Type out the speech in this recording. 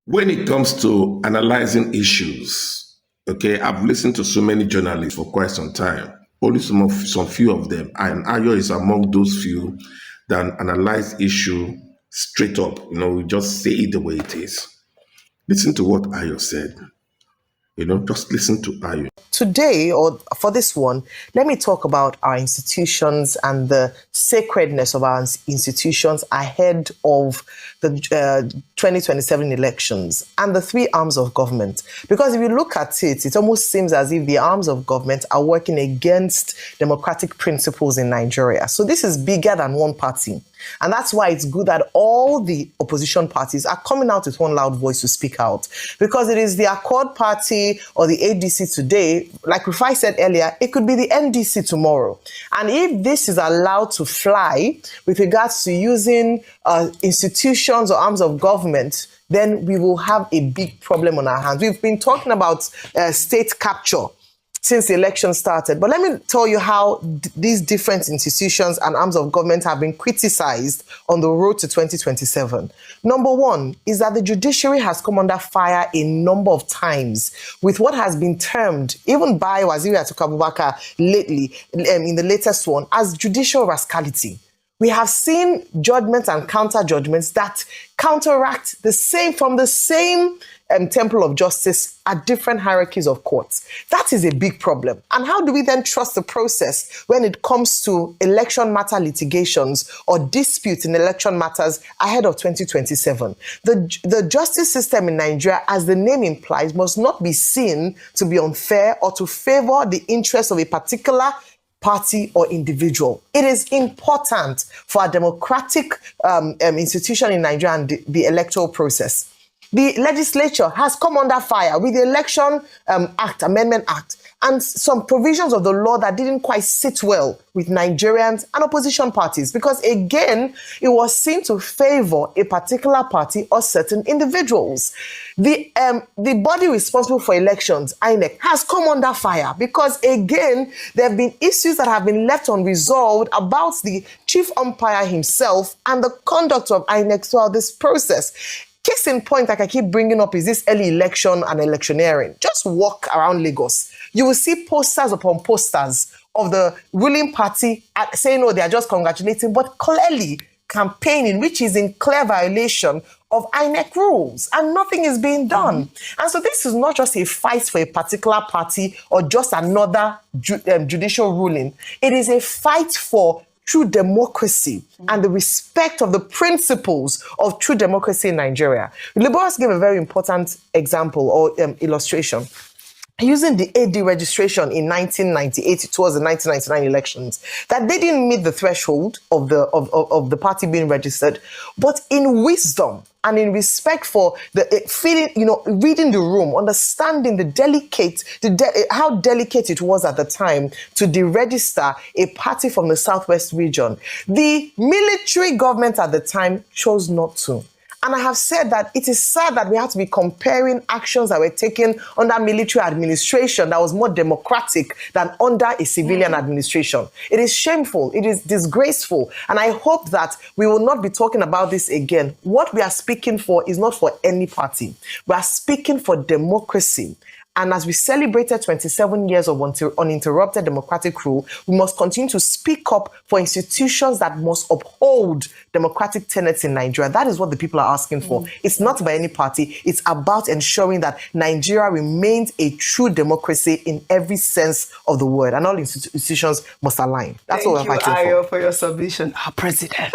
When it comes to analyzing issues, okay, I've listened to so many journalists for quite some time. Only some few of them, and AYO is among those few that analyze issue straight up. We just say it the way it is. Listen to what AYO said. Just listen to AYO. Today, or for this one, let me talk about our institutions and the sacredness of our institutions ahead of the 2027 elections and the three arms of government. Because if you look at it, it almost seems as if the arms of government are working against democratic principles in Nigeria. So this is bigger than one party. And that's why it's good that all the opposition parties are coming out with one loud voice to speak out. Because it is the Accord Party or the ADC today, like Rufai said earlier, it could be the NDC tomorrow. And if this is allowed to fly with regards to using institutions or arms of government, then we will have a big problem on our hands. We've been talking about state capture since the election started. But let me tell you how these different institutions and arms of government have been criticized on the road to 2027. Number one is that the judiciary has come under fire a number of times with what has been termed, even by Waziri Atiku Abubakar lately, in the latest one, as judicial rascality. We have seen judgments and counter-judgments that counteract from the same temple of justice at different hierarchies of courts. That is a big problem. And how do we then trust the process when it comes to election matter litigations or disputes in election matters ahead of 2027? The justice system in Nigeria, as the name implies, must not be seen to be unfair or to favor the interests of a particular party or individual. It is important for a democratic institution in Nigeria and the electoral process. The legislature has come under fire with the Election Amendment Act and some provisions of the law that didn't quite sit well with Nigerians and opposition parties, because again, it was seen to favor a particular party or certain individuals. The body responsible for elections, INEC, has come under fire because again, there have been issues that have been left unresolved about the chief umpire himself and the conduct of INEC throughout this process. Case in point, like I keep bringing up, is this early election and electioneering. Just walk around Lagos. You will see posters upon posters of the ruling party saying, oh, they are just congratulating, but clearly campaigning, which is in clear violation of INEC rules, and nothing is being done. And so this is not just a fight for a particular party or just another judicial ruling. It is a fight for true democracy and the respect of the principles of true democracy in Nigeria. Liberals gave a very important example or illustration. Using the AD registration in 1998 towards the 1999 elections, that they didn't meet the threshold of the party being registered, but in wisdom and in respect for the feeling, reading the room, understanding how delicate it was at the time to deregister a party from the Southwest region, the military government at the time chose not to. And I have said that it is sad that we have to be comparing actions that were taken under military administration that was more democratic than under a civilian administration. It is shameful. It is disgraceful. And I hope that we will not be talking about this again. What we are speaking for is not for any party. We are speaking for democracy. And as we celebrated 27 years of uninterrupted democratic rule, we must continue to speak up for institutions that must uphold democratic tenets in Nigeria. That is what the people are asking for. It's not by any party. It's about ensuring that Nigeria remains a true democracy in every sense of the word. And all institutions must align. That's what we're fighting for. Thank you, AYO, for your submission. Our president.